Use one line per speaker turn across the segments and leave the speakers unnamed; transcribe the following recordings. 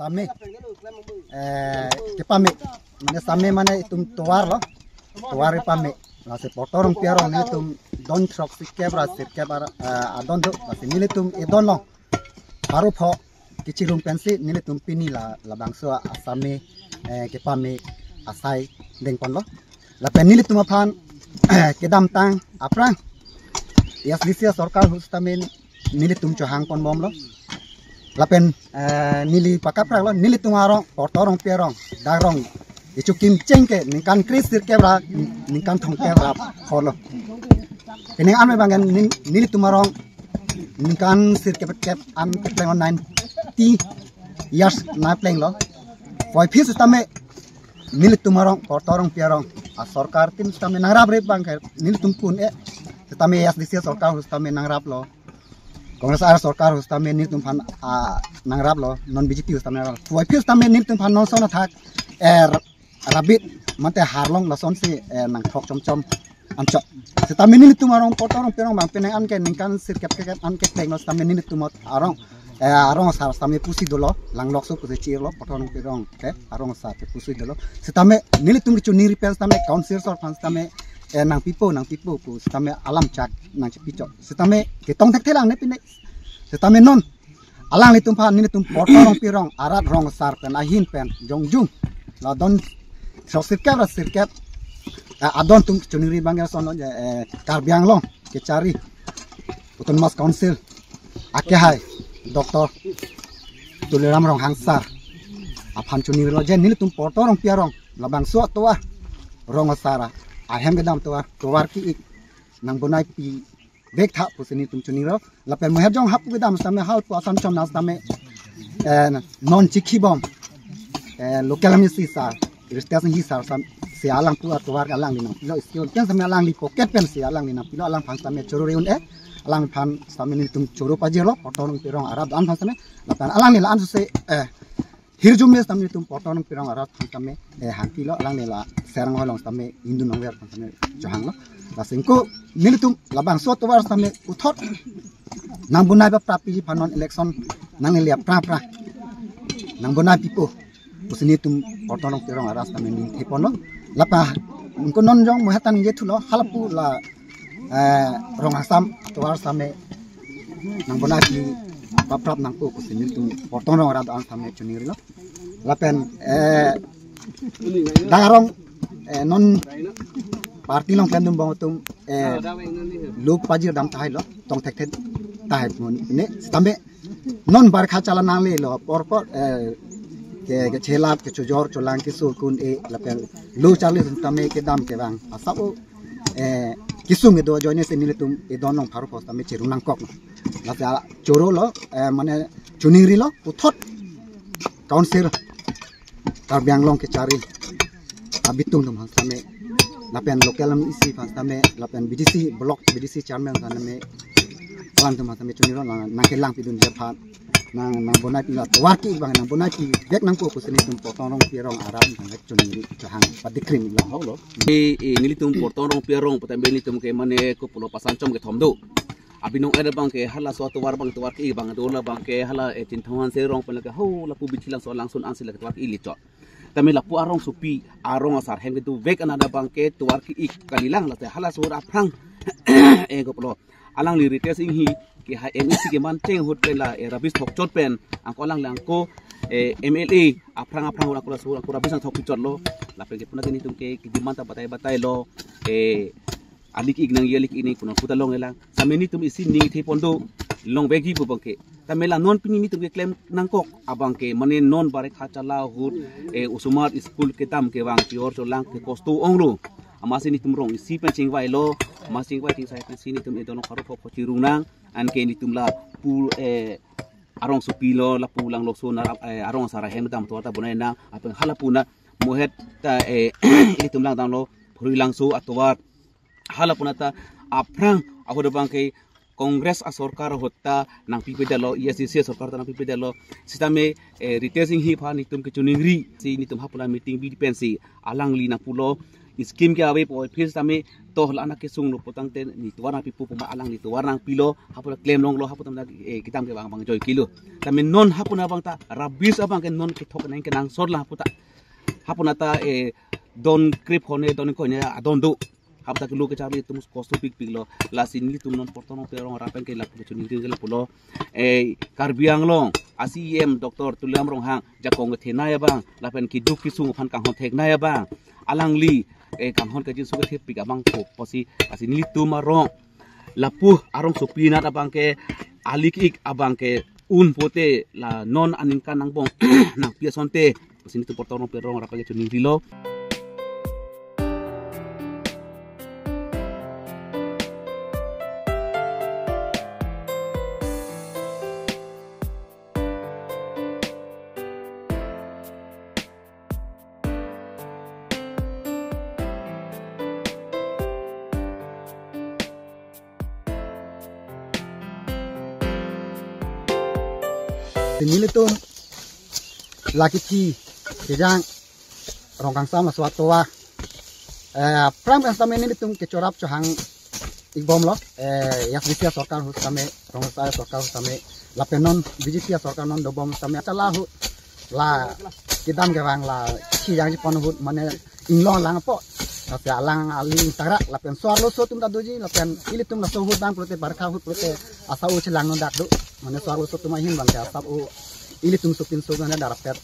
Same, kepame, mana same mana itu tuar loh, tuar kepame, nasi potorong piarong ni itu don truk sikebra, adon tu, nasi nili tu idon loh, baru po kicilung pensi nili tu pini la bangso same, kepame, asai dengpon loh, lapen nili tu mapan kedam tang aprang, ya selisia sorkar hustamin nili tu johang pon bom loh. Lapen nili pakaprak lo nili tungarong portorong pierong darong itu kim cengke ningkan kris sirkebra ningkan thongkebra kholo ini ame bangan nili tumarong ningkan sirkebra am pleng online ti years na pleng lo foi phis tame nili tumarong portorong pierong a sarkar tim tame nangrap re bang nili tumpun tame yas disia sarkar tame nangrap lo Kongres ar sarkar hustame ni tumpan nangrap lo non BJP hustame nangrap. Foi phis tame ni tumpan non sona thak rabit mate harlong la son se nang thok chom ancho. Se tame ni tumarong portorong perong bang penang an ke ningkan sirkep ke an ke pleng lo tame ni tumot arong sar tame pusi dolo lang lok so pusi chir lo portorong perong ke arong sa te pusi dolo. Se tame ni tum chu ni repair tame council sor fan tame nang pipo ku tame alam cak nang pico setame ketong tek telang ne pine setame non alang li tumpa ni tum portorong pirong arat rong sar pen ahin pen jongjung la don sirkep adon tum chuniri bangel sono karbiang long ke cari utun mas council ake hai doktor tuliram rong hangsar aphan chuniri lo jen ni tum portorong pirong labang suat tua rong sara ahem gedam tuar ki ik nang bonai pi bek tha pusini tum chuni ro lapen moher jong hap gedam same hal pu asam chom nas tame non chikhi bom local mi si sa station hi sa sam se alang pu tuar alang ni lo skill ken same alang li pocket pen se alang ni na pilo alang phang tame choro reun alang phan same ni tum choro pajelo otonong pirong arab an phang same lapen alang ni la an se hirjum mes tamni tum portonong pirong arat tame hangkilo alang nela serang holong tame hindu nongwer tame johang lo la singko nilitum labang so to war tame uthot nang bunai ba prapi phanon election nang lia pra nang bunai pipo usini tum portonong pirong arat tame ning thepon lo lapa ko non jong mo hatan ye thulo halapu la rong asam to war tame nang bunai pi baprap nang ko usini tum portonong arat an tame chuniri lo lapen darong non parti long pendum bang tum luk pajir dam tahai lo tong tek tahai ne tambe non bar kha chala nang le lo por ke chelap ke chojor cholang ke so kun lapen lu chali tame ke dam ke bang asao kisung do joine se nile tum donong pharu posta me chiru nang kok la choro lo mane chuniri lo uthot council karbiang long ke cari abitung tum hastame lapen local am isi hastame lapen BDC block BDC chairman hastame alang tum hastame chuniro nang kelang pidun japhat nang bonai pila warki bang nang bonai pi bek nang ko kusini tum portong pirong aram nang chuniri jahang padikrim la holo
nili tum portong pirong patambe ni tum ke mane ko pulo pasancom ke thomdo abinong ada bang ke hala so to war bang to war ki bang do la bang ke hala tin thongan se rong pala ke ho la pu bichilang so langsun an sila ke war ki licho tami la pu arong supi arong asar hem tu vek anada bang ke to war ki ik kalilang la te hala so ra prang ko pulo alang li rites ing hi ke ha MEC ke man teng hot pen la rabis thok chot pen angko lang lang ko MLA aprang ula kula so ko rabis thok chot lo la pe ke puna ni tum ke dimanta batai lo alik ignang yelik ini kuna puta long elang sameni tum isi ning the pondo long begi bu bangke tamela non pini ni tum ke claim nangkok abangke mane non bare kha chala hut usumar school ke tam ke wang pior so lang ke kostu onglu amasi ni tum rong isi pencing vai lo masing vai ting sai pensi ni tum edon karo pho cirunang an ke ni tum la pu arong supilo la pulang lokso na arong sara hen dam to ta bunai na apeng halapuna mohet ta ini tum lang dam lo phuri langso atwa halapuna ta aprang ahoda bangke Kongres a sorkar hotta nang pipeda lo ISDC sorkar ta nang pipeda lo sistame retesing hi pha nitum ke chuningri si nitum hapula meeting bi pensi alang li na pulo skim ke awe po phis tame to hlana ke sung no potang te ni tuwana pipu puma alang ni tuwarang pilo hapula claim long lo haputam da kitam ke bang joy kilo tame non hapuna bang ta rabis abang ke non ke thok nang ke nang sor la hapuna ta don krip hone don ko ne adon do hab tak lu ke cari tum kosto pik lo lasin li tum non portono perong rapen ke la pucuni ke la pulo karbiang long asiem doktor tulam rong hang jakong ke thena ya bang lapen ki duk ki sung phan kang hon thek na ya bang alang li kang hon ke jin su ke thep pik abang ko posi asin li tum rong lapu arong supina ta bang ke alik ik abang ke un pote la non aningkan nang bong nang piasonte asin tu portono perong rapen ke chuni lo
Nilitum laki ti sejang rongkang sama suatu pram kan sama nilitum kecorap cohang igbom lo yas bisia sorkar hus kame rong saya sorkar hus kame lapenon BJP sorkar non dobom kame acala hu la kidam gewang la ki yang ji pon hut mane inlong lang po tapi alang aling tarak lapen suar lo so tum da doji lapen ilitum na so hut bang prote barkha hut prote asa u chilang non dak do mane suar lo so tum hin bang ka sab u ilitum supin so gana darapet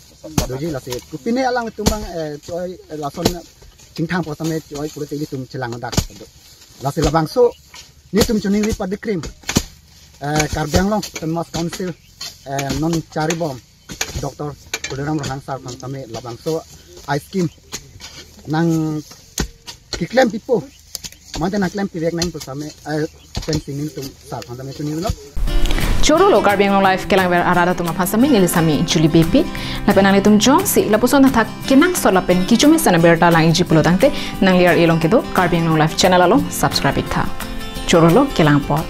doji la se kupine alang tum bang choi la son chingthang po tame choi prote ilitum chilang non dak do la se labang so ni tum chuning ri pad krim karbiang long temas council non cari bom doktor Kudaram Rohang Sar kami labang so ice cream nang kiklem pipo mante nang klem pivek nang pusame fencing ni tum sar kami tu ni lo
Choro lo Karbiang Long Life kelang ber arada tum phasami ni sami Julie Bepi lapen ani tum jonsi lapuson thak kenang so lapen kichumi sana berta lang ji pulo tangte nang liar elong kedo Karbiang Long Life channel alo subscribe tha Choro lo kelang por